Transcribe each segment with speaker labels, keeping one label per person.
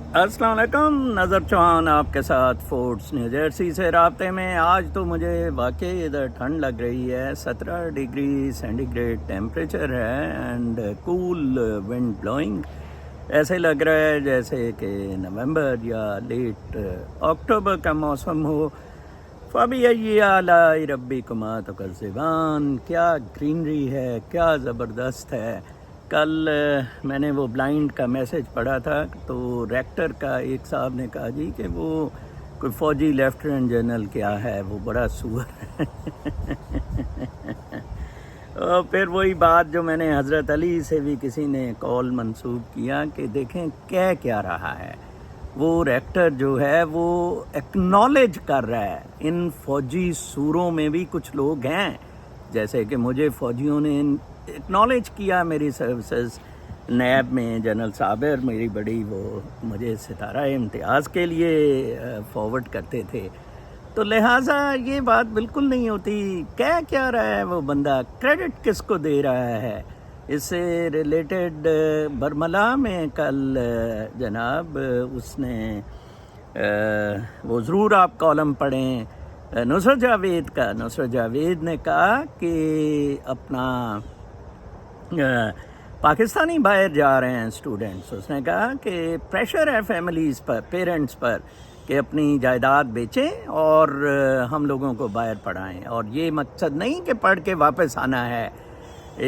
Speaker 1: السلام علیکم، نظر چوہان آپ کے ساتھ فورٹس نیو جرسی سے رابطے میں۔ آج تو مجھے واقعی ادھر ٹھنڈ لگ رہی ہے، 17 ڈگری سینٹی گریڈ ٹیمپریچر ہے اینڈ کول ونڈ بلوئنگ۔ ایسے لگ رہا ہے جیسے کہ نومبر یا لیٹ اکتوبر کا موسم ہو۔ فَبِأَيِّ آلَاءِ رَبِّكُمَا تُكَذِّبَانِ، کیا گرینری ہے، کیا زبردست ہے۔ کل میں نے وہ بلائنڈ کا میسج پڑھا تھا تو ریکٹر کا ایک صاحب نے کہا جی کہ وہ کوئی فوجی لیفٹیننٹ جنرل کیا ہے، وہ بڑا سور ہے۔ اور پھر وہی بات جو میں نے حضرت علی سے بھی کسی نے کال منسوب کیا کہ دیکھیں کہہ کیا رہا ہے وہ ریکٹر جو ہے، وہ ایکنالج کر رہا ہے ان فوجی سوروں میں بھی کچھ لوگ ہیں، جیسے کہ مجھے فوجیوں نے ایکنالج کیا میری سروسز نیب میں، جنرل صابر میری بڑی وہ مجھے ستارہ امتیاز کے لیے فارورڈ کرتے تھے، تو لہٰذا یہ بات بالکل نہیں ہوتی۔ کہہ کیا رہا ہے وہ بندہ، کریڈٹ کس کو دے رہا ہے؟ اس سے ریلیٹڈ برملا میں کل جناب اس نے وہ ضرور آپ کالم پڑھیں نصرت جاوید کا۔ نصرت جاوید نے کہا کہ اپنا پاکستانی باہر جا رہے ہیں اسٹوڈنٹس، اس نے کہا کہ پریشر ہے فیملیز پر، پیرنٹس پر کہ اپنی جائیداد بیچیں اور ہم لوگوں کو باہر پڑھائیں، اور یہ مقصد نہیں کہ پڑھ کے واپس آنا ہے۔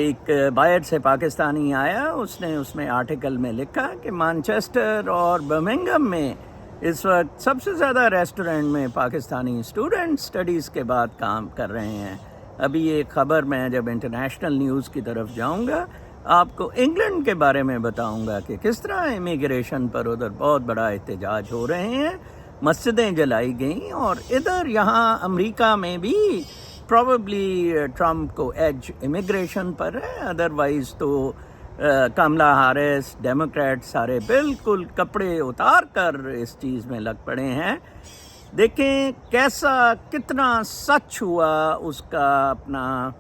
Speaker 1: ایک باہر سے پاکستانی آیا، اس نے اس میں آرٹیکل میں لکھا کہ مانچسٹر اور برمنگھم میں اس وقت سب سے زیادہ ریسٹورنٹ میں پاکستانی اسٹوڈنٹ اسٹڈیز کے بعد کام کر رہے ہیں۔ ابھی ایک خبر میں جب انٹرنیشنل نیوز کی طرف جاؤں گا آپ کو انگلینڈ کے بارے میں بتاؤں گا کہ کس طرح امیگریشن پر ادھر بہت بڑا احتجاج ہو رہے ہیں، مسجدیں جلائی گئیں، اور ادھر یہاں امریکہ میں بھی پروبیبلی ٹرمپ کو ایج امیگریشن پر ہے، ادروائز تو کملا ہیرس ڈیموکریٹ سارے بالکل کپڑے اتار کر اس چیز میں لگ پڑے ہیں۔ دیکھیں کیسا کتنا سچ ہوا اس کا اپنا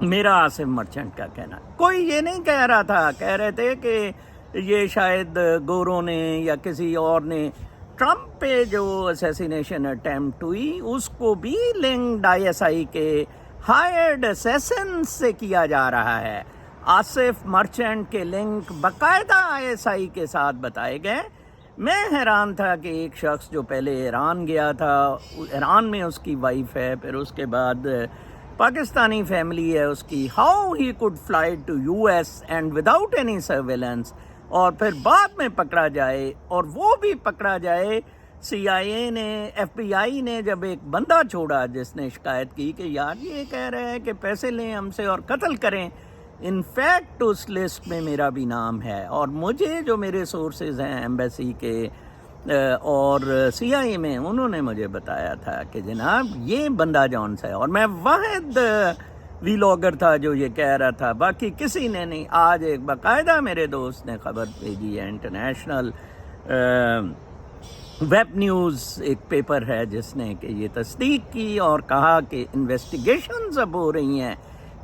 Speaker 1: میرا عاصم مرچنٹ کا کہنا۔ کوئی یہ نہیں کہہ رہا تھا، کہہ رہے تھے کہ یہ شاید گوروں نے یا کسی اور نے ٹرمپ پہ جو اسیسینیشن اٹیمپٹ ہوئی اس کو بھی لنکڈ ISI کے ہائرڈ اسیسن سے کیا جا رہا ہے۔ آصف مرچنٹ کے لنک باقاعدہ ISI کے ساتھ بتائے گئے۔ میں حیران تھا کہ ایک شخص جو پہلے ایران گیا تھا، ایران میں اس کی وائف ہے، پھر اس کے بعد پاکستانی فیملی ہے اس کی، how he could fly to US and without any surveillance, اور پھر بعد میں پکڑا جائے، اور وہ بھی پکڑا جائے CIA نے، FBI نے جب ایک بندہ چھوڑا جس نے شکایت کی کہ یار یہ کہہ رہے ہیں کہ پیسے لیں ہم سے اور قتل کریں، انفیکٹ اس لسٹ میں میرا بھی نام ہے، اور مجھے جو میرے سورسز ہیں ایمبیسی کے اور CIA میں، انہوں نے مجھے بتایا تھا کہ جناب یہ بندہ جون سا ہے، اور میں واحد ویلاگر تھا جو یہ کہہ رہا تھا، باقی کسی نے نہیں۔ آج ایک باقاعدہ میرے دوست نے خبر بھیجی ہے، انٹرنیشنل ویب نیوز ایک پیپر ہے جس نے کہ یہ تصدیق کی اور کہا کہ انویسٹیگیشنز اب ہو رہی ہیں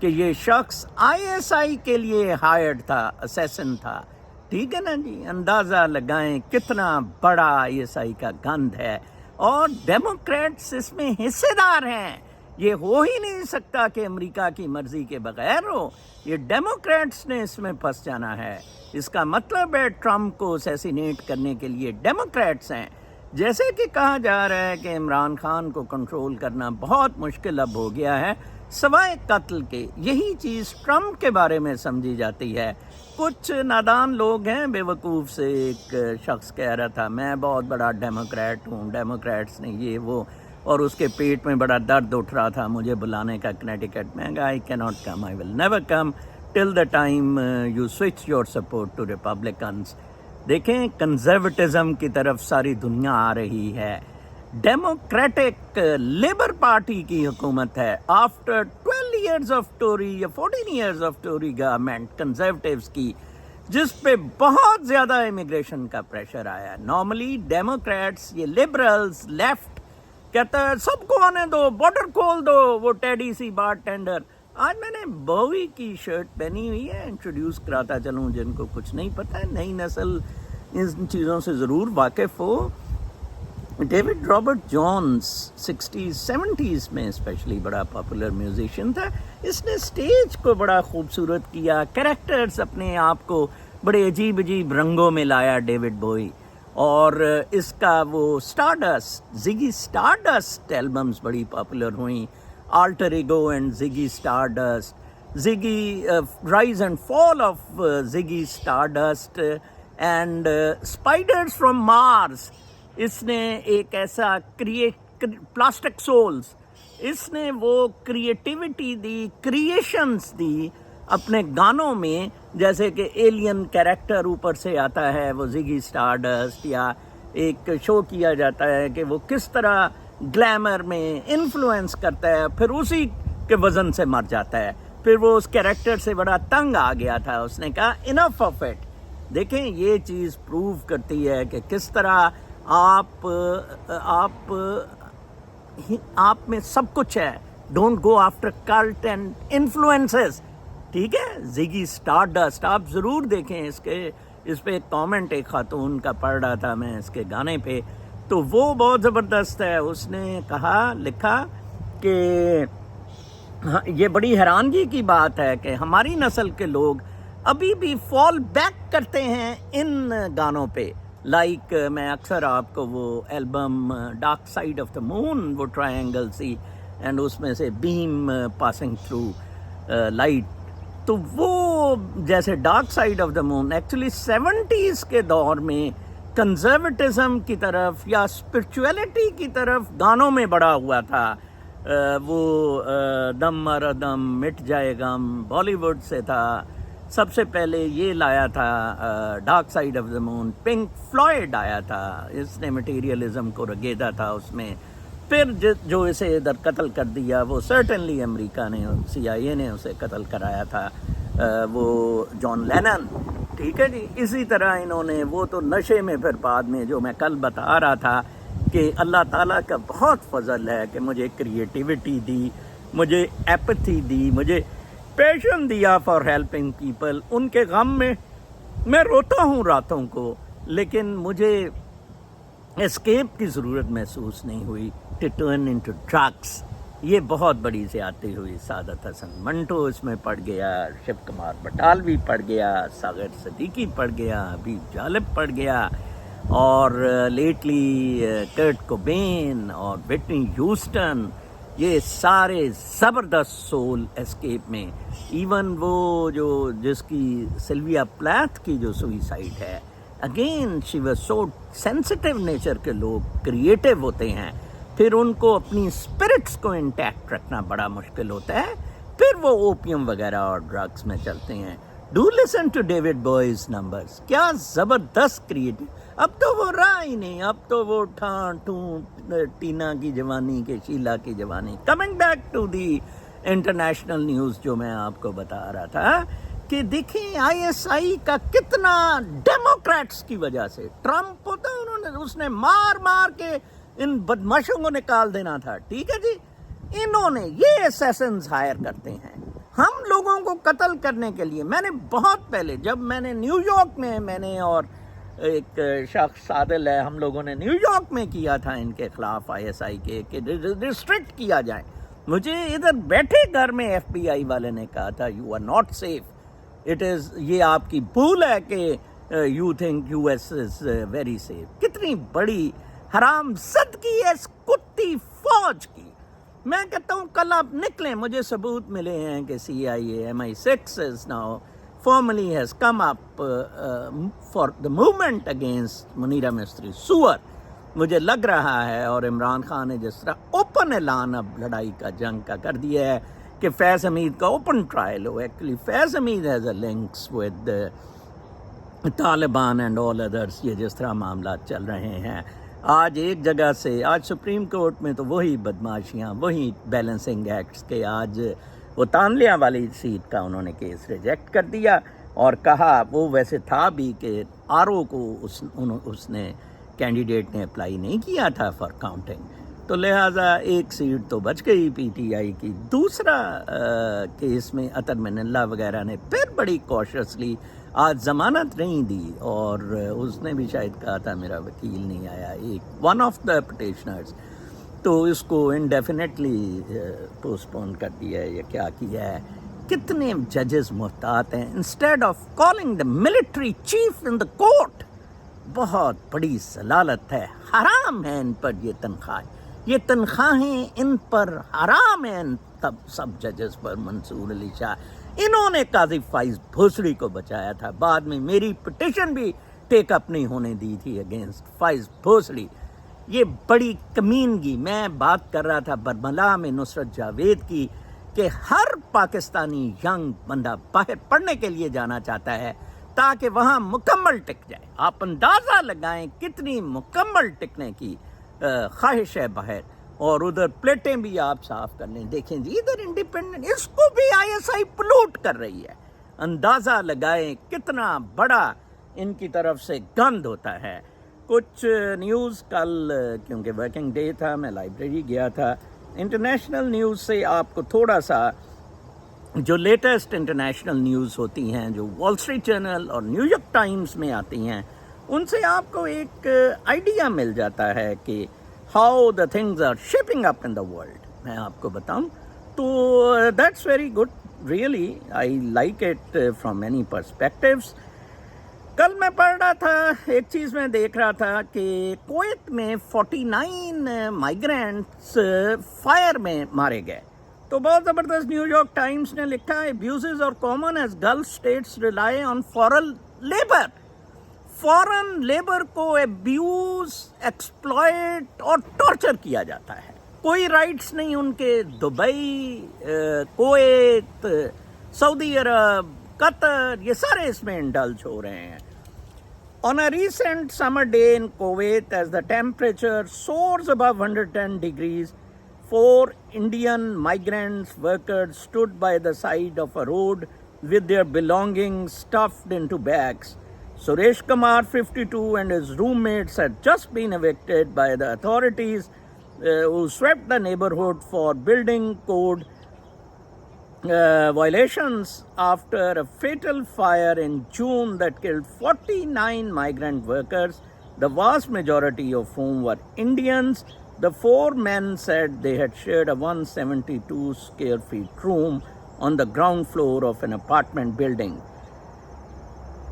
Speaker 1: کہ یہ شخص ISI کے لیے ہائرڈ تھا، اسیسن تھا۔ ٹھیک ہے نا جی، اندازہ لگائیں کتنا بڑا ISI کا گند ہے، اور ڈیموکریٹس اس میں حصے دار ہیں۔ یہ ہو ہی نہیں سکتا کہ امریکہ کی مرضی کے بغیر ہو، یہ ڈیموکریٹس نے اس میں پھنس جانا ہے۔ اس کا مطلب ہے ٹرمپ کو اسیسینیٹ کرنے کے لیے ڈیموکریٹس ہیں۔ جیسے کہ کہا جا رہا ہے کہ عمران خان کو کنٹرول کرنا بہت مشکل اب ہو گیا ہے سوائے قتل کے۔ یہی چیز ٹرمپ کے بارے میں سمجھی جاتی ہے۔ کچھ نادان لوگ ہیں بے وقوف سے، ایک شخص کہہ رہا تھا میں بہت بڑا ڈیموکریٹ ہوں، ڈیموکریٹس نے یہ وہ، اور اس کے پیٹ میں بڑا درد اٹھ رہا تھا مجھے بلانے کا کنیٹیکٹ میں۔ آئی کی not come, I will never come till the time you switch your support to Republicans. دیکھیں کنزرویٹزم کی طرف ساری دنیا آ رہی ہے۔ ڈیموکریٹک لیبر پارٹی کی حکومت ہے آفٹر 12 ایئرز آف ٹوری یا 14 ایئرز آف ٹوری گورنمنٹ کنزرویٹیوز کی، جس پہ بہت زیادہ امیگریشن کا پریشر آیا۔ نارملی ڈیموکریٹس، یہ لبرلز، لیفٹ کہتا ہے سب کو آنے دو، بارڈر کھول دو، وہ ٹیڈی سی بار ٹینڈر۔ آج میں نے بووی کی شرٹ پہنی ہوئی ہے، انٹروڈیوس کراتا چلوں جن کو کچھ نہیں پتہ ہے، نئی نسل ان چیزوں سے ضرور واقف ہو. ڈیوڈ رابرٹ جونز 60s-70s میں اسپیشلی بڑا پاپولر میوزیشین تھا. اس نے اسٹیج کو بڑا خوبصورت کیا, کریکٹرز اپنے آپ کو بڑے عجیب عجیب رنگوں میں لایا ڈیوڈ بوئی. اور اس کا وہ اسٹارڈسٹ, زگی اسٹارڈسٹ البمز بڑی پاپولر ہوئیں. Alter ego and Ziggy Stardust, Ziggy rise and fall of Ziggy Stardust and spiders from Mars. اس نے ایک ایسا پلاسٹک سولز, اس نے وہ کریٹیوٹی دی, کریشنز دی اپنے گانوں میں, جیسے کہ ایلین کیریکٹر اوپر سے آتا ہے وہ زگی اسٹارڈسٹ, یا ایک شو کیا جاتا ہے کہ وہ کس طرح گلیمر میں انفلوئنس کرتا ہے, پھر اسی کے وزن سے مر جاتا ہے. پھر وہ اس کیریکٹر سے بڑا تنگ آ گیا تھا, اس نے کہا انف آف اٹ. دیکھیں یہ چیز پروو کرتی ہے کہ کس طرح آپ میں سب کچھ ہے. Don't go after cult and influences. ٹھیک ہے, زگی اسٹارڈسٹ آپ ضرور دیکھیں. اس پہ ایک کامنٹ ایک خاتون کا پڑھ رہا تھا میں اس کے گانے پہ, تو وہ بہت زبردست ہے. اس نے لکھا کہ یہ بڑی حیرانگی کی بات ہے کہ ہماری نسل کے لوگ ابھی بھی فال بیک کرتے ہیں ان گانوں پہ. لائک میں اکثر آپ کو وہ album dark side of the moon, وہ ٹرائنگل سی اینڈ اس میں سے بیم پاسنگ تھرو لائٹ, تو وہ جیسے dark side of the moon actually 70s کے دور میں کنزرویٹزم کی طرف یا اسپرچویلٹی کی طرف گانوں میں بڑا ہوا تھا. وہ دم مر دم مٹ جائے غم بالی ووڈ سے تھا. سب سے پہلے یہ لایا تھا dark side of the moon, pink fluid آیا تھا, اس نے مٹیریلزم کو رگیدا تھا اس میں. پھر جو اسے ادھر قتل کر دیا وہ سرٹنلی امریکہ نے, CIA نے اسے قتل کرایا تھا, وہ جان لینن. ٹھیک ہے جی. اسی طرح انہوں نے وہ تو نشے میں پھر بعد میں, جو میں کل بتا رہا تھا کہ اللہ تعالیٰ کا بہت فضل ہے کہ مجھے کریٹیوٹی دی, مجھے ایپتھی دی, مجھے پیشن دیا فار ہیلپنگ پیپل. ان کے غم میں روتا ہوں راتوں کو, لیکن مجھے اسکیپ کی ضرورت محسوس نہیں ہوئی ٹو ٹرن انٹو ڈرگس. یہ بہت بڑی زیادتی ہوئی. سعادت حسن منٹو اس میں پڑ گیا, شیو کمار بٹالوی پڑ گیا, ساغر صدیقی پڑ گیا, حبیب جالب پڑ گیا, اور لیٹلی کرٹ کوبین اور وٹنی ہیوسٹن. یہ سارے زبردست سول اسکیپ میں. ایون وہ جس کی سلویا پلیتھ کی جو سوئسائڈ ہے, again she was so sensitive nature کے لوگ کریٹیو ہوتے ہیں, پھر ان کو اپنی اسپرٹس کو انٹیکٹ رکھنا بڑا مشکل ہوتا ہے, پھر وہ اوپیم وغیرہ اور ڈرگس میں چلتے ہیں. Do listen to David Bowie's numbers, کیا زبردست کریٹو. اب تو وہ رہا ہی نہیں, اب تو وہ ٹینا کی جوانی کے شیلا کی جوانی. Coming back to the international news جو میں آپ کو بتا رہا تھا کہ دیکھیں ISI کا کتنا ڈیموکریٹس کی وجہ سے, ٹرمپ ہوتا اس نے مار کے ان بدماشوں کو نکال دینا تھا. ٹھیک ہے جی. انہوں نے یہ اسیسنز ہائر کرتے ہیں ہم لوگوں کو قتل کرنے کے لیے. میں نے بہت پہلے, جب میں نے نیو یارک میں نے اور ایک شخص عادل ہے, ہم لوگوں نے نیو یارک میں کیا تھا ان کے خلاف ISI کے کہ ریسٹرکٹ کیا جائے. مجھے ادھر بیٹھے گھر میں FBI والے نے کہا تھا you are not safe. It is, یہ آپ کی بھول ہے کہ you think US is very safe. کتنی بڑی حرام زدگی ہے اس کتی فوج کی. میں کہتا ہوں کل آپ نکلیں, مجھے ثبوت ملے ہیں کہ CIA MI6 is now formally has come up for the movement against منیرہ مستری سور. مجھے لگ رہا ہے, اور عمران خان نے جس طرح اوپن اعلان اب لڑائی کا جنگ کا کر دیا ہے کہ فیض حمید کا اوپن ٹرائل ہو. Actually Faiz Hameed has a links with Taliban and all others. یہ جس طرح معاملات چل رہے ہیں آج ایک جگہ سے, آج سپریم کورٹ میں تو وہی بدماشیاں, وہی بیلنسنگ ایکٹس کے, آج وہ تانلیہ والی سیٹ کا انہوں نے کیس ریجیکٹ کر دیا اور کہا وہ ویسے تھا بھی کہ RO کو اس نے کینڈیڈیٹ نے اپلائی نہیں کیا تھا فار کاؤنٹنگ, تو لہٰذا ایک سیٹ تو بچ گئی PTI کی. دوسرا کیس میں عطر من اللہ وغیرہ نے پھر بڑی کوشسلی آج ضمانت نہیں دی اور اس نے بھی شاید کہا تھا میرا وکیل نہیں آیا، ایک ون آف دا پٹیشنرز، تو اس کو انڈیفینیٹلی پوسٹ پون کر دیا ہے یا کیا کیا ہے. کتنے ججز محتاط ہیں. Instead of calling the military chief in the court, بہت بڑی ضلالت ہے، حرام ہے ان پر یہ تنخواہیں ان پر حرام ہیں. تب سب ججز پر منصور علی شاہ، انہوں نے قاضی فائز بھوسڑی کو بچایا تھا. بعد میں میری پٹیشن بھی ٹیک اپ نہیں ہونے دی تھی اگینسٹ فائز بھوسڑی. یہ بڑی کمینگی. میں بات کر رہا تھا برملا میں نصرت جاوید کی کہ ہر پاکستانی ینگ بندہ باہر پڑھنے کے لیے جانا چاہتا ہے تاکہ وہاں مکمل ٹک جائے. آپ اندازہ لگائیں کتنی مکمل ٹکنے کی خواہش ہے باہر. اور ادھر پلیٹیں بھی آپ صاف کر لیں، دیکھیں جی ادھر انڈیپینڈنٹ، اس کو بھی آئی ایس آئی پلوٹ کر رہی ہے. اندازہ لگائیں کتنا بڑا ان کی طرف سے گند ہوتا ہے. کچھ نیوز کل کیونکہ ورکنگ ڈے تھا میں لائبریری گیا تھا، انٹرنیشنل نیوز سے آپ کو تھوڑا سا جو لیٹسٹ انٹرنیشنل نیوز ہوتی ہیں جو وال اسٹریٹ جرنل اور نیو یارک ٹائمز میں آتی ہیں، ان سے آپ کو ایک آئیڈیا مل جاتا ہے کہ how the things are shaping up in the world. میں آپ کو بتاؤں تو that's very good, really I like it from many perspectives. کل میں پڑھ رہا تھا، ایک چیز میں دیکھ رہا تھا کہ کویت میں 49 مائیگرینٹس فائر میں مارے گئے. تو بہت زبردست نیو یارک ٹائمز نے لکھا ہے ابیوزز اور common as Gulf states rely on foreign labour. Foreign labour کو ابیوز، ایکسپلائٹ اور ٹارچر کیا جاتا ہے. کوئی رائٹس نہیں ان کے. دبئی، کویت، سعودی عرب، قطر، یہ سارے اس میں انڈلج ہو رہے ہیں. On a recent summer day in Kuwait, as the temperature soars above 110 degrees, 4 Indian migrant workers stood by the side of a road with their belongings stuffed into bags. Suresh Kumar, 52, and his roommates had just been evicted by the authorities who swept the neighborhood for building code violations after a fatal fire in June that killed 49 migrant workers, the vast majority of whom were Indians. The 4 men said they had shared a 172 square feet room on the ground floor of an apartment building.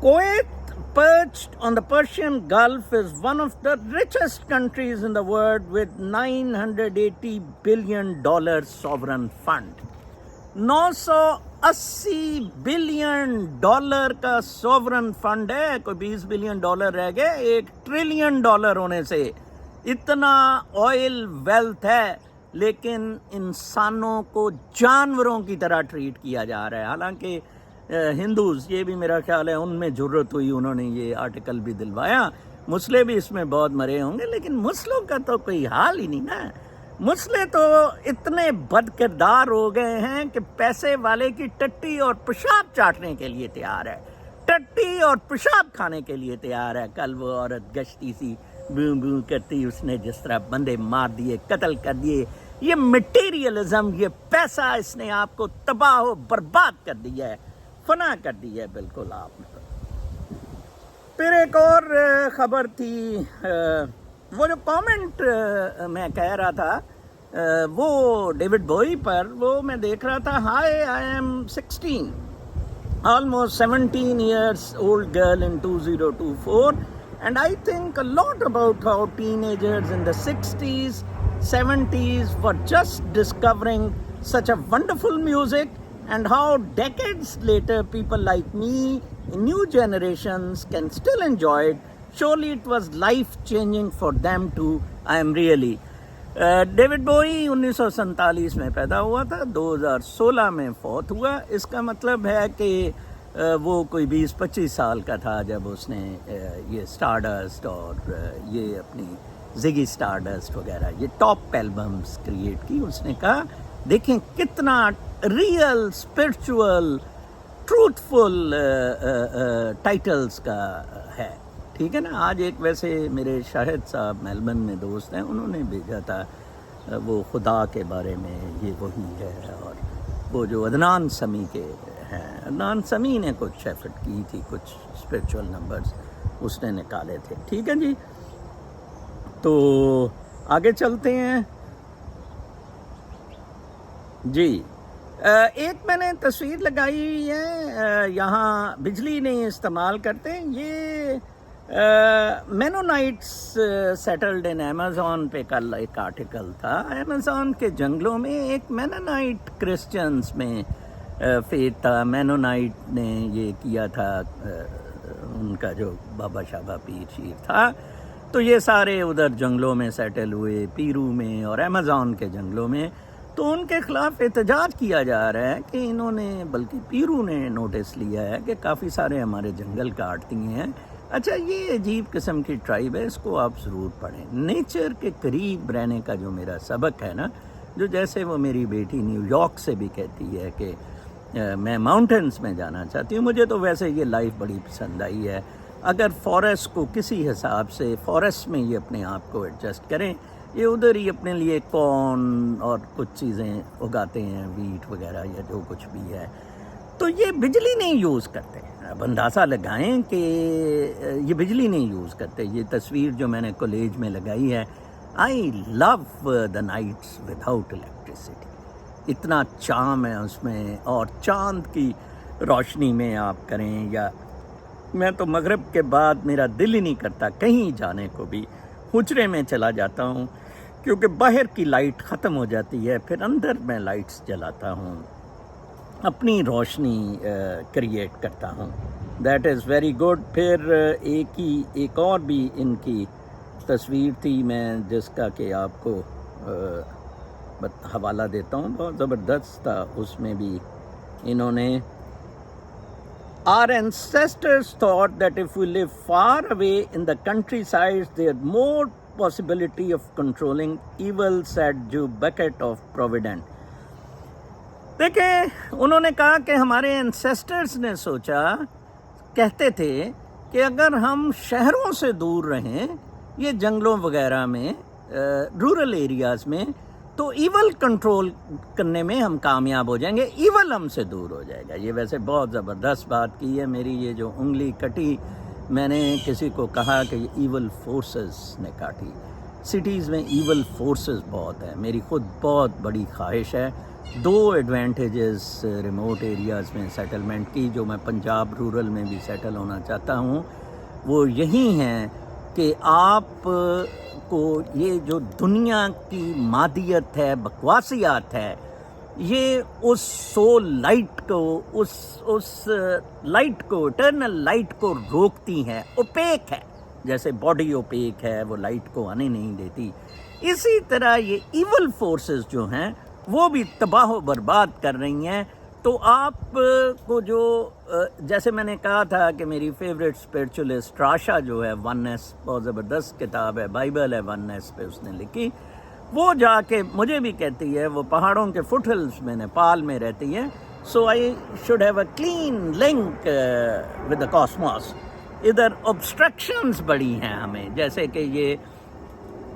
Speaker 1: Kuwait, perched on the Persian Gulf, is one of the richest countries in the world with $980 billion sovereign fund. $980 billion کا sovereign fund ہے. کوئی $20 billion رہ گئے $1 trillion ہونے سے. اتنا oil wealth ہے، لیکن انسانوں کو جانوروں کی طرح ٹریٹ کیا جا رہا ہے. حالانکہ ہندوز، یہ بھی میرا خیال ہے ان میں جرت ہوئی، انہوں نے یہ آرٹیکل بھی دلوایا. مسلے بھی اس میں بہت مرے ہوں گے، لیکن مسلوں کا تو کوئی حال ہی نہیں نا. مسلے تو اتنے بد کردار ہو گئے ہیں کہ پیسے والے کی ٹٹی اور پیشاب چاٹنے کے لیے تیار ہے، ٹٹی اور پیشاب کھانے کے لیے تیار ہے. کل وہ عورت گشتی سی بوں بوں کرتی، اس نے جس طرح بندے مار دیے، قتل کر دیے. یہ مٹیریلزم، یہ پیسہ، اس نے آپ کو تباہ و برباد کر دیا ہے، فنا کر دی ہے بالکل آپ نے. پھر ایک اور خبر تھی، وہ جو کامنٹ میں کہہ رہا تھا وہ ڈیوڈ بوئی پر، وہ میں دیکھ رہا تھا. High I am 16 almost 17 years old girl in 2024, and I think a lot about how teenagers in the 60s 70s were just discovering such a wonderful music, and how decades later people like me in new generations can still enjoy it. Surely it was life changing for them too. I am really David Bowie 1947 میں پیدا ہوا تھا، 2016 میں فوت ہوا. اس کا مطلب ہے کہ وہ کوئی 20-25 سال کا تھا جب اس نے یہ اسٹارڈسٹ اور یہ اپنی زگی اسٹارڈسٹ وغیرہ یہ ٹاپ البمز کریٹ کی. اس نے کہا دیکھیں کتنا ریئل، اسپرچول، ٹروتھفل ٹائٹلز کا ہے. ٹھیک ہے نا. آج ایک ویسے میرے شاہد صاحب میلبرن میں دوست ہیں، انہوں نے بھیجا تھا وہ خدا کے بارے میں، یہ وہی ہے. اور وہ جو عدنان سمیع کے ہیں. عدنان سمیع نے کچھ ایفرٹ کی تھی, کچھ اسپرچول نمبرز اس نے نکالے تھے. ٹھیک ہے جی, تو آگے چلتے ہیں جی. ایک میں نے تصویر لگائی ہوئی ہے, یہاں بجلی نہیں استعمال کرتے. یہ مینونائٹس سیٹلڈ ان امیزون پہ کل ایک آرٹیکل تھا. امیزون کے جنگلوں میں ایک مینونائٹ کرسچنز میں فیتھ تھا. مینونائٹ نے یہ کیا تھا, ان کا جو بابا شابا پیر شیر تھا, تو یہ سارے ادھر جنگلوں میں سیٹل ہوئے, پیرو میں اور امیزون کے جنگلوں میں. تو ان کے خلاف احتجاج کیا جا رہا ہے کہ انہوں نے, بلکہ پیرو نے نوٹس لیا ہے کہ کافی سارے ہمارے جنگل کاٹ دیے ہیں. اچھا, یہ عجیب قسم کی ٹرائب ہے, اس کو آپ ضرور پڑھیں. نیچر کے قریب رہنے کا جو میرا سبق ہے نا, جو جیسے وہ میری بیٹی نیو یارک سے بھی کہتی ہے کہ میں ماؤنٹینز میں جانا چاہتی ہوں. مجھے تو ویسے یہ لائف بڑی پسند آئی ہے. اگر فارسٹ کو کسی حساب سے فارسٹ میں یہ اپنے آپ کو ایڈجسٹ کریں, یہ ادھر ہی اپنے لیے کارن اور کچھ چیزیں اگاتے ہیں, ویٹ وغیرہ یا جو کچھ بھی ہے, تو یہ بجلی نہیں یوز کرتے. اب اندازہ لگائیں کہ یہ بجلی نہیں یوز کرتے. یہ تصویر جو میں نے کالج میں لگائی ہے, آئی لو دا نائٹس وداؤٹ الیکٹریسٹی. اتنا چام ہے اس میں, اور چاند کی روشنی میں آپ کریں, یا میں تو مغرب کے بعد میرا دل ہی نہیں کرتا کہیں جانے کو بھی. حجرے میں چلا جاتا ہوں کیونکہ باہر کی لائٹ ختم ہو جاتی ہے, پھر اندر میں لائٹس جلاتا ہوں, اپنی روشنی کریٹ کرتا ہوں. That is very good. پھر ایک اور بھی ان کی تصویر تھی میں, جس کا کہ آپ کو حوالہ دیتا ہوں, بہت زبردست تھا. اس میں بھی انہوں نے Our ancestors thought that if we live far away in the countrysides, there's more possibility of controlling evil, said Joe Beckett of Providence. دیکھیں, انہوں نے کہا کہ ہمارے انسیسٹرز نے سوچا, کہتے تھے کہ اگر ہم شہروں سے دور رہیں, یہ جنگلوں وغیرہ میں, رورل ایریاز میں, تو ایول کنٹرول کرنے میں ہم کامیاب ہو جائیں گے, ایول ہم سے دور ہو جائے گا. یہ ویسے بہت زبردست بات کی ہے. میری یہ جو انگلی کٹی, میں نے کسی کو کہا کہ یہ ایول فورسز نے کاٹی. سٹیز میں ایول فورسز بہت ہیں. میری خود بہت بڑی خواہش ہے, 2 ایڈوانٹیجز ریموٹ ایریاز میں سیٹلمنٹ کی, جو میں پنجاب رورل میں بھی سیٹل ہونا چاہتا ہوں, وہ یہی ہیں کہ آپ کو یہ جو دنیا کی مادیت ہے, بکواسیات ہے, یہ اس سول لائٹ کو, اس لائٹ کو, اٹرنل لائٹ کو روکتی ہیں. اوپیک ہے, جیسے باڈی اوپیک ہے, وہ لائٹ کو آنے نہیں دیتی. اسی طرح یہ ایول فورسز جو ہیں وہ بھی تباہ و برباد کر رہی ہیں. تو آپ کو جو, جیسے میں نے کہا تھا کہ میری فیوریٹ اسپرچولسٹ راشا جو ہے, وننس, بہت زبردست کتاب ہے, بائبل ہے وننس پہ اس نے لکھی, وہ جا کے مجھے بھی کہتی ہے, وہ پہاڑوں کے فٹ ہلز میں نیپال میں رہتی ہے, so I should have a clean link with the cosmos. ادھر obstructions بڑی ہیں ہمیں, جیسے کہ یہ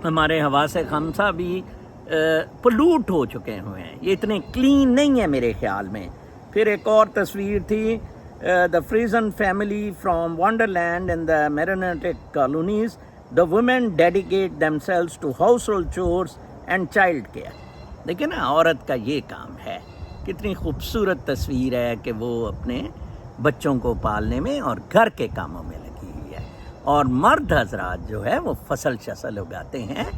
Speaker 1: ہمارے حواس خمسہ بھی پلوٹ ہو چکے ہوئے ہیں, یہ اتنے کلین نہیں ہے میرے خیال میں. پھر ایک اور تصویر تھی, the frozen family from wonderland in the marinetic colonies, the women dedicate themselves to household chores and child care. دیکھیں نا, عورت کا یہ کام ہے. کتنی خوبصورت تصویر ہے کہ وہ اپنے بچوں کو پالنے میں اور گھر کے کاموں میں لگی ہوئی ہے, اور مرد حضرات جو ہے وہ فصل شصل اگاتے ہیں.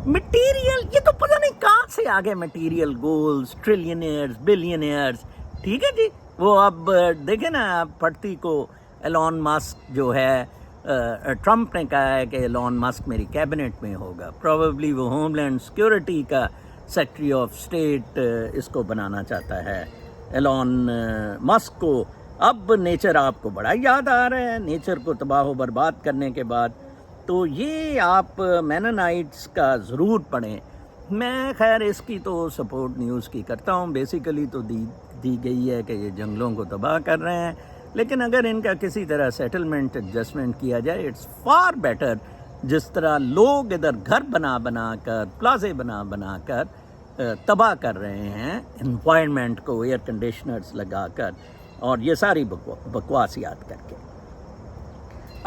Speaker 1: مٹیریل, یہ تو پتہ نہیں کہاں سے آگے مٹیریل گولز, ٹریلینئرز, بلینئرز. ٹھیک ہے جی, وہ اب دیکھیں نا, پڑھتی کو ایلون مسک جو ہے, ٹرمپ نے کہا ہے کہ ایلون مسک میری کیبنٹ میں ہوگا. پروبیبلی وہ ہوم لینڈ سیکورٹی کا سیکرٹری آف اسٹیٹ اس کو بنانا چاہتا ہے, ایلون مسک کو. اب نیچر آپ کو بڑا یاد آ رہا ہے, نیچر کو تباہ و برباد کرنے کے بعد. تو یہ آپ مینونائٹس کا ضرور پڑھیں. میں خیر اس کی تو سپورٹ نیوز کی کرتا ہوں, بیسیکلی تو دی گئی ہے کہ یہ جنگلوں کو تباہ کر رہے ہیں, لیکن اگر ان کا کسی طرح سیٹلمنٹ ایڈجسٹمنٹ کیا جائے, اٹس فار بیٹر. جس طرح لوگ ادھر گھر بنا کر, پلازے بنا کر تباہ کر رہے ہیں انوائرمنٹ کو, ایئر کنڈیشنرز لگا کر, اور یہ ساری بکواسیات کر کے.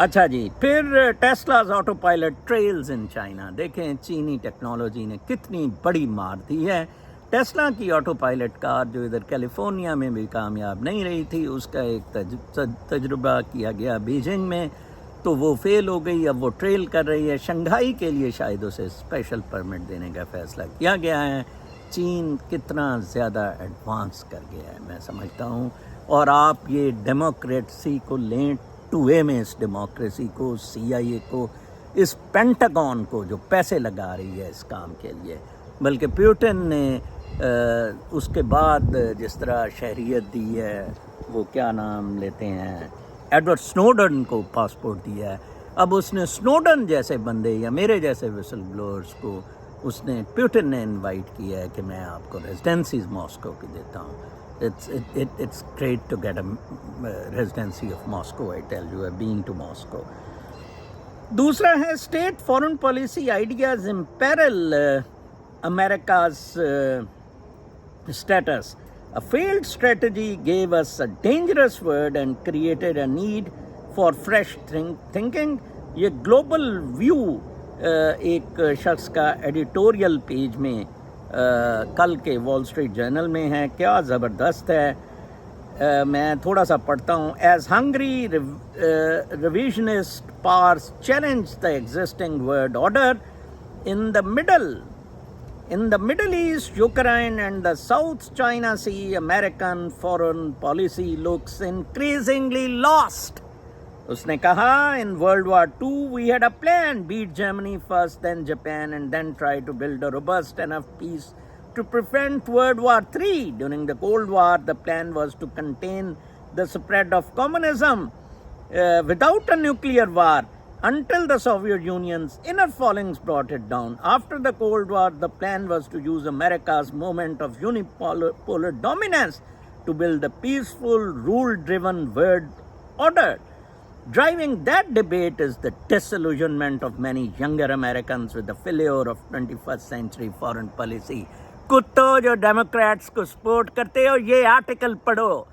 Speaker 1: اچھا جی، پھر Tesla's autopilot trails in China. دیکھیں چینی ٹیکنالوجی نے کتنی بڑی مار دی ہے. ٹیسلا کی آٹو پائلٹ کار جو ادھر کیلیفورنیا میں بھی کامیاب نہیں رہی تھی، اس کا ایک تجربہ کیا گیا بیجنگ میں، تو وہ فیل ہو گئی. اب وہ ٹریل کر رہی ہے. شنگھائی کے لیے شاید اسے اسپیشل پرمٹ دینے کا فیصلہ کیا گیا ہے. چین کتنا زیادہ ایڈوانس کر گیا ہے میں سمجھتا ہوں. اور آپ یہ ڈیموکریسی کو لیں 2A میں، اس ڈیموکریسی کو، CIA کو، اس پینٹاگون کو جو پیسے لگا رہی ہے اس کام کے لیے. بلکہ پیوٹن نے اس کے بعد جس طرح شہریت دی ہے، وہ کیا نام لیتے ہیں، ایڈورڈ سنوڈن کو پاسپورٹ دیا ہے. اب اس نے سنوڈن جیسے بندے یا میرے جیسے وسل بلوئرس کو اس نے پیوٹن نے انوائٹ کیا ہے کہ میں آپ کو ریزیڈنسیز ماسکو کی دیتا ہوں. It's great to get a residency of Moscow, I tell you. I've been to Moscow. دوسرا ہے state foreign policy ideas imperial America's status. A failed strategy gave us a dangerous word and created a need for fresh thinking. یہ global view ایک شخص کا editorial page میں کل کے وال اسٹریٹ جرنل میں ہے. کیا زبردست ہے. میں تھوڑا سا پڑھتا ہوں. As Hungary revisionist powers challenge the existing world order in the Middle East, Ukraine and the South China Sea, American foreign policy looks increasingly lost. اس نے کہا in World War II we had a plan, beat Germany first, then Japan, and then try to build a robust enough peace to prevent World War III. During the Cold War, the plan was to contain the spread of communism without a nuclear war until the Soviet Union's inner fallings brought it down. After the Cold War, the plan was to use America's moment of unipolar dominance to build a peaceful, rule-driven world order. Driving that debate is the disillusionment of many younger Americans with the failure of 21st century foreign policy. کتو جو democrats کو support کرتے ہو، یہ article پڑھو.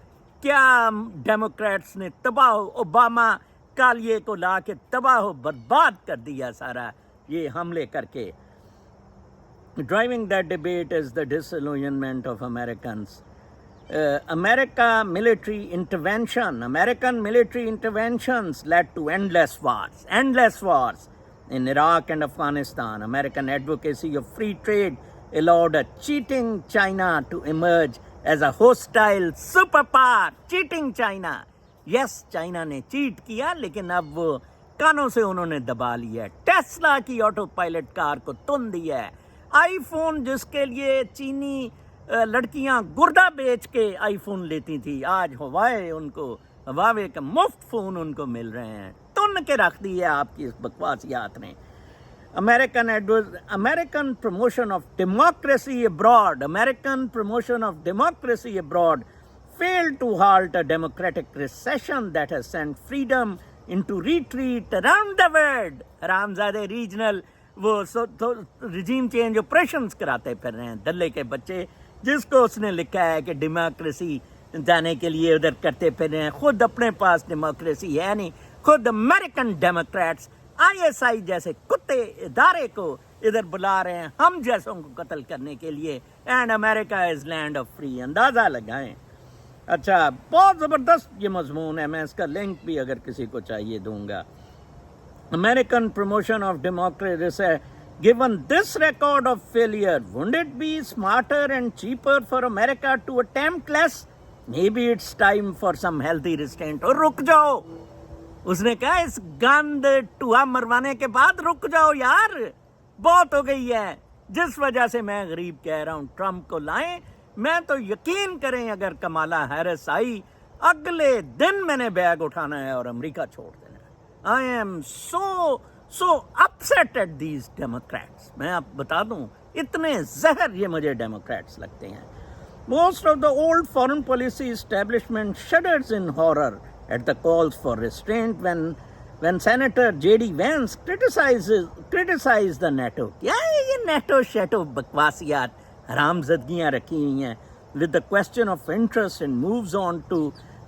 Speaker 1: کیا democrats نے تباہ Obama کالیے کو لا کے تباہ و برباد کر دیا سارا یہ حملے کر کے. Driving that debate is the disillusionment of Americans. American military interventions led to endless wars in Iraq and Afghanistan. American advocacy of free trade allowed a cheating China to emerge as a hostile superpower. Cheating China. Yes, China نے chat کیا، لیکن اب وہ کانوں سے انہوں نے دبا لیا ہے. ٹیسلا کی آٹو پائلٹ کار کو تن دیا ہے. آئی فون جس کے لیے چینی لڑکیاں گردہ بیچ کے آئی فون لیتی تھی، آج ہواوے کا مفت فون ان کو مل رہے ہیں. تن کے رکھ دی ہے آپ کی اس بکواسیات نے. American promotion of democracy abroad failed to halt a democratic recession that has sent freedom into retreat around the world. حرامزادے ریجنل وہ رجیم چینج آپریشنز کراتے پھر رہے ہیں دلے کے بچے، جس کو اس نے لکھا ہے کہ ڈیموکریسی جانے کے لیے ادھر کرتے پھر رہے ہیں. خود اپنے پاس ڈیموکریسی ہے نہیں. خود امریکن ڈیموکریٹس ISI جیسے کتے ادارے کو ادھر بلا رہے ہیں ہم جیسوں کو قتل کرنے کے لیے. And America is land of free. اندازہ لگائیں. اچھا، بہت زبردست یہ مضمون ہے. میں اس کا لنک بھی اگر کسی کو چاہیے دوں گا. American promotion of democracy, given this record of failure, wouldn't it be smarter and cheaper for America to attempt less? Maybe it's time for some healthy restraint. اور رک جاؤ. اس نے کہا اس گند ٹوہا مروانے کے بعد رک جاؤ یار، بہت ہو گئی ہے. جس وجہ سے میں غریب کہہ رہا ہوں ٹرمپ کو لائیں. میں تو یقین کریں اگر کمالا ہیرس آئی، اگلے دن میں نے بیگ اٹھانا ہے اور امریکہ چھوڑ دینا ہے. I am so upset at these Democrats. میں آپ بتا دوں اتنے زہر یہ مجھے ڈیموکریٹس لگتے ہیں. Most of the old foreign policy establishment shudders in horror at the calls for restraint when Senator J.D. Vance criticized the NATO. کیا ہے یہ نیٹو شیٹو بکواسیات حرام زدگیاں رکھی ہوئی ہیں with the question of interest and moves on to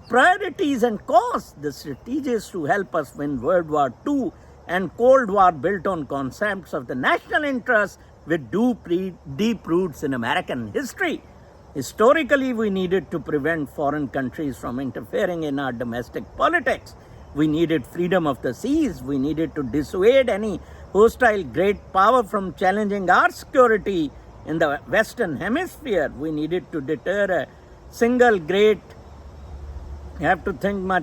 Speaker 1: priorities and costs. The strategies to help us win World War II and Cold War built on concepts of the national interest with deep roots in American history. Historically, we needed to prevent foreign countries from interfering in our domestic politics. We needed freedom of the seas. We needed to dissuade any hostile great power from challenging our security in the Western Hemisphere. We needed to deter a single great. You have to think much.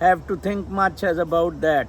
Speaker 1: Have to think much as about that.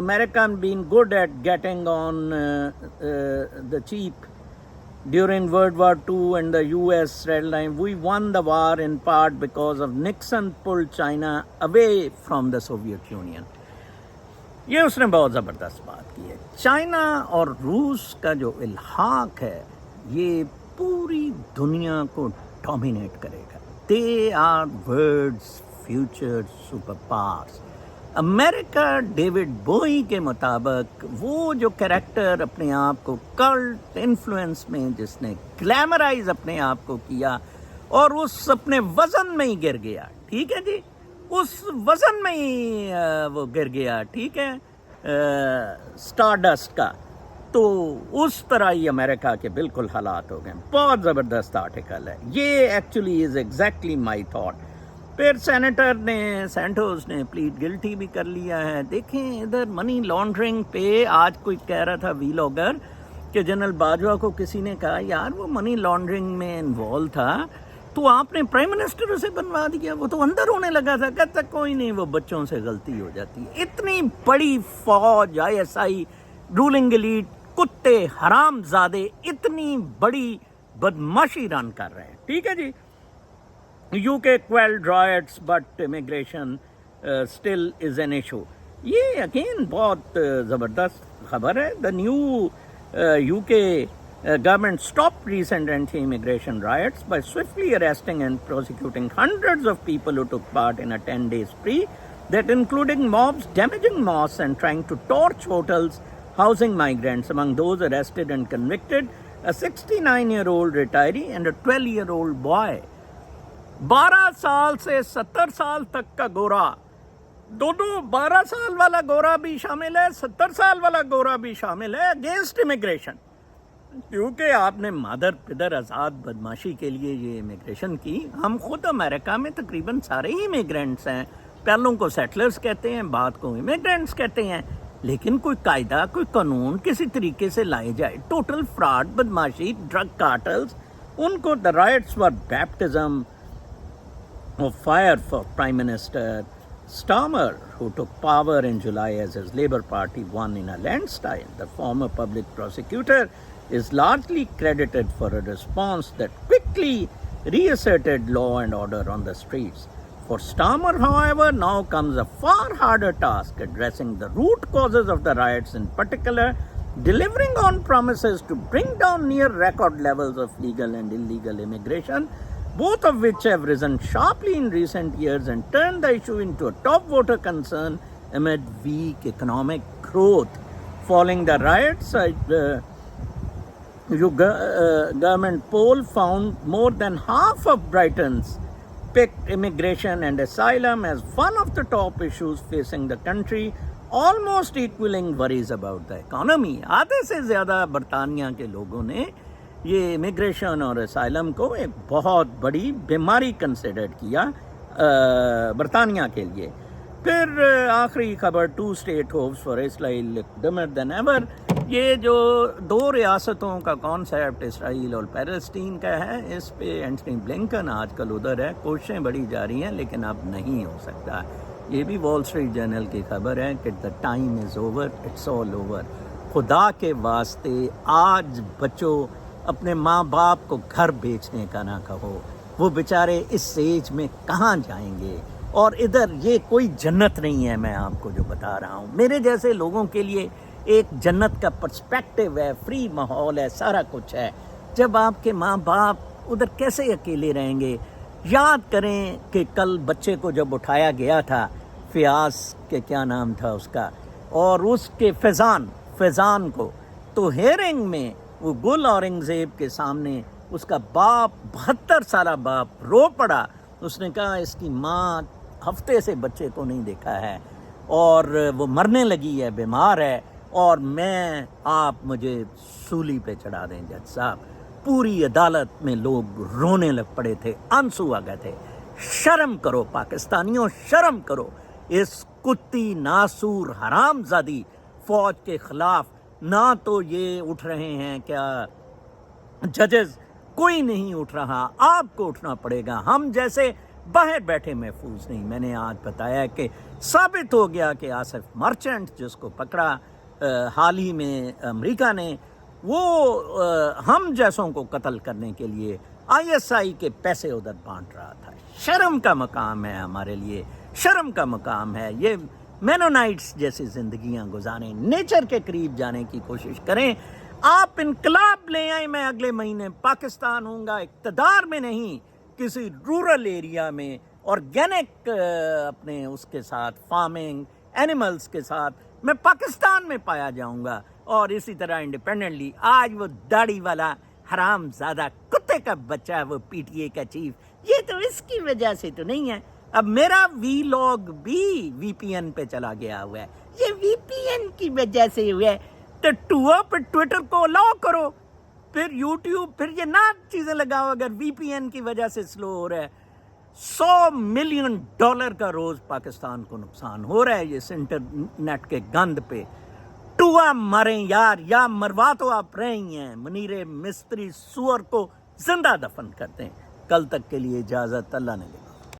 Speaker 1: American been good at getting on the cheap during World War II and the US red line. We won the war in part because of Nixon pulled China away from the Soviet Union. یہ اس نے بہت زبردست بات کی ہے. China اور روس کا جو الحاق ہے یہ پوری دنیا کو ڈومینیٹ کرے گا. They are world's future superpowers. امریکہ ڈیوڈ بوئی کے مطابق وہ جو کریکٹر اپنے آپ کو کلٹ انفلوئنس میں جس نے گلیمرائز اپنے آپ کو کیا اور اس اپنے وزن میں ہی گر گیا, ٹھیک ہے جی, اس وزن میں ہی وہ گر گیا, ٹھیک ہے, سٹار ڈسٹ کا, تو اس طرح ہی امریکہ کے بالکل حالات ہو گئے. بہت زبردست آرٹیکل ہے یہ, actually is exactly my thought. پھر سینیٹر نے سینٹوس نے پلیڈ گلٹی بھی کر لیا ہے. دیکھیں ادھر منی لانڈرنگ پہ آج کوئی کہہ رہا تھا ویلاگر کہ جنرل باجوہ کو کسی نے کہا یار وہ منی لانڈرنگ میں انوالو تھا تو آپ نے پرائم منسٹر اسے بنوا دیا, وہ تو اندر ہونے لگا تھا. کہتا کوئی نہیں, وہ بچوں سے غلطی ہو جاتی ہے. اتنی بڑی فوج ISI رولنگ ایلیٹ کتے حرام زادے اتنی بڑی بدماشی رن کر رہے ہیں, ٹھیک ہے جی. UK quelled riots but immigration still is an issue. یہ اگین بہت زبردست خبر ہے. The new UK government stopped recent anti-immigration riots by swiftly arresting and prosecuting hundreds of people who took part in a 10-day spree that included mobs damaging mosques and trying to torch hotels housing migrants. Among those arrested and convicted, a 69-year-old retiree and a 12-year-old boy. 12 سال سے 70 سال تک کا گورا, دونوں 12 سال والا گورا بھی شامل ہے, 70 سال والا گورا بھی شامل ہے اگینسٹ امیگریشن. کیونکہ آپ نے مادر پدر آزاد بدماشی کے لیے یہ امیگریشن کی. ہم خود امریکہ میں تقریباً سارے ہی امیگرینٹس ہیں. پہلوں کو سیٹلرز کہتے ہیں, بعد کو امیگرینٹس کہتے ہیں, لیکن کوئی قاعدہ کوئی قانون کسی طریقے سے لائے جائے. ٹوٹل فراڈ, بدماشی, ڈرگ کارٹلز, ان کو the riots were baptism of fire for Prime Minister Starmer, who took power in July as his Labour Party won in a landslide. The former public prosecutor is largely credited for a response that quickly reasserted law and order on the streets. For Starmer, however, now comes a far harder task, addressing the root causes of the riots, in particular, delivering on promises to bring down near record levels of legal and illegal immigration, both of which have risen sharply in recent years and turned the issue into a top voter concern amid weak economic growth. Following the riots, government poll found more than half of Britons picked immigration and asylum as one of the top issues facing the country, almost equaling worries about the economy. آدھے سے زیادہ برطانیہ کے لوگوں نے یہ immigration اور asylum کو ایک بہت بڑی بیماری کنسیڈر کیا برطانیہ کے لیے. پھر آخری خبر, 2 state hopes for Israel dimmer than ever. یہ جو 2 ریاستوں کا کانسیپٹ اسرائیل اور پیلسٹین کا ہے, اس پہ اینٹنی بلنکن آج کل ادھر ہے. کوششیں بڑی جاری ہیں لیکن اب نہیں ہو سکتا. یہ بھی وال اسٹریٹ جرنل کی خبر ہے کہ the time is over, it's all over. خدا کے واسطے آج بچوں اپنے ماں باپ کو گھر بیچنے کا نہ کہو. وہ بیچارے اس ایج میں کہاں جائیں گے, اور ادھر یہ کوئی جنت نہیں ہے. میں آپ کو جو بتا رہا ہوں, میرے جیسے لوگوں کے لیے ایک جنت کا پرسپیکٹیو ہے, فری ماحول ہے, سارا کچھ ہے. جب آپ کے ماں باپ ادھر کیسے اکیلے رہیں گے؟ یاد کریں کہ کل بچے کو جب اٹھایا گیا تھا, فیاض کے کیا نام تھا اس کا, اور اس کے فیضان کو، تو ہیرنگ میں وہ گل اورنگزیب کے سامنے اس کا باپ 72 سالہ باپ رو پڑا. اس نے کہا اس کی ماں ہفتے سے بچے کو نہیں دیکھا ہے اور وہ مرنے لگی ہے، بیمار ہے، اور آپ مجھے سولی پہ چڑھا دیں جج صاحب. پوری عدالت میں لوگ رونے لگ پڑے تھے، آنسو آ گئے تھے. شرم کرو پاکستانیوں، شرم کرو. اس کتی ناسور حرام زادی فوج کے خلاف نہ تو یہ اٹھ رہے ہیں کیا ججز، کوئی نہیں اٹھ رہا، آپ کو اٹھنا پڑے گا. ہم جیسے باہر بیٹھے محفوظ نہیں. میں نے آج بتایا کہ ثابت ہو گیا کہ آصف مرچنٹ جس کو پکڑا حال ہی میں امریکہ نے، وہ ہم جیسوں کو قتل کرنے کے لیے ISI کے پیسے ادھر بانٹ رہا تھا. شرم کا مقام ہے ہمارے لیے، شرم کا مقام ہے. یہ مینونائٹس جیسی زندگیاں گزاریں، نیچر کے قریب جانے کی کوشش کریں. آپ انقلاب لے آئیں، میں اگلے مہینے پاکستان ہوں گا اقتدار میں نہیں، کسی رورل ایریا میں آرگینک اپنے اس کے ساتھ فارمنگ اینیملز کے ساتھ میں پاکستان میں پایا جاؤں گا، اور اسی طرح انڈیپینڈنٹلی. آج وہ داڑھی والا حرام زادہ کتے کا بچہ، وہ PTA کا چیف، یہ تو اس کی وجہ سے تو نہیں ہے. اب میرا ویلاگ بھی VPN پہ چلا گیا ہوا ہے، یہ VPN کی وجہ سے ہوا ہے. تو ٹویٹر کو الاؤ کرو، پھر یوٹیوب، پھر یہ نہ چیزیں لگاؤ. اگر VPN کی وجہ سے سلو ہو رہا ہے، $100 ملین کا روز پاکستان کو نقصان ہو رہا ہے یہ انٹرنیٹ کے گند پہ. ٹوا مریں یار، یا مروا تو آپ رہی ہیں. منیر مستری سور کو زندہ دفن کرتے ہیں. کل تک کے لیے اجازت، اللہ نے لکھا.